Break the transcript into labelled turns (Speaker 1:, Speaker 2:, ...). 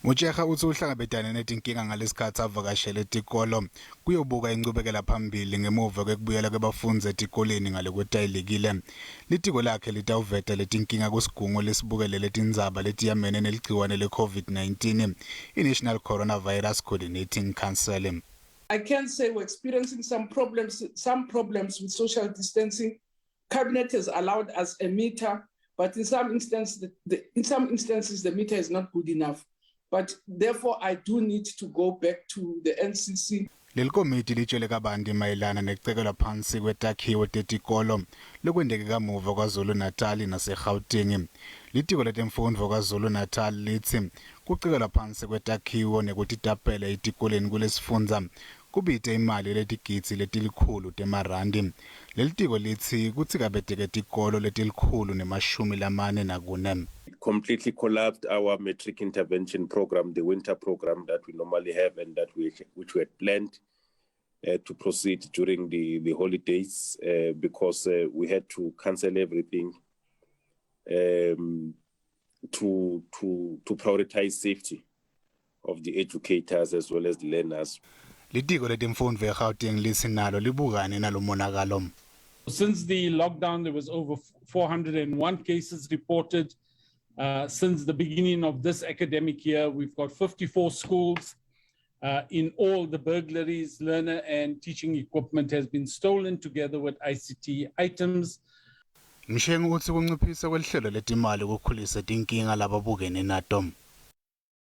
Speaker 1: Motshekga utsi uhlangabetane netinkinga ngalesikhathi avakashele Tikolo kuyobuka incubekela phambili ngemuva kwekubuyela kwebafundzi etikolweni ngale kwetayelekile. Litiko lakhe litawuveta letinkinga kusigungu lesibukelele tindzaba letiyamene neligciwane le-COVID-19, i-National Coronavirus Coordinating Council.
Speaker 2: I can say we're experiencing some problems with social distancing. Cabinet has allowed us a meter, but in some instances the meter is not good enough. But therefore, I do need to go back to the NCC.
Speaker 1: Leli komiti litshele kabanti mayelana nekucekelwa phansi kwetakhiwo tetikolo lokwendeke kamuva KwaZulu-Natal nase-Gauteng. Litiko letemfundvo KwaZulu-Natal lithi kucekelwa phansi kwetakhiwo nekutitapela etikolweni kulesifundza kubite imali letigidzi letilikhulu temarandi. Leli tiko lithi kutsi kabeteke tikolo letilikhulu nemashumi lamane nakune.
Speaker 3: Completely collapsed our matric intervention program, the winter program that we normally have and that which we had planned to proceed during the holidays because we had to cancel everything to prioritize safety of the educators as well as the learners.
Speaker 1: Litiko letemfundvo eGauteng lisinalo libukane nalomonakalo.
Speaker 4: Since the lockdown, there was over 401 cases reported. Since the beginning of this academic year, we've got 54 schools. In all, the burglaries, learner and teaching equipment has been stolen together with ICT items.
Speaker 1: Mshengu utsi kunciphisa kwelihlelo letimali kukhulisa tinkinga lababukene nato.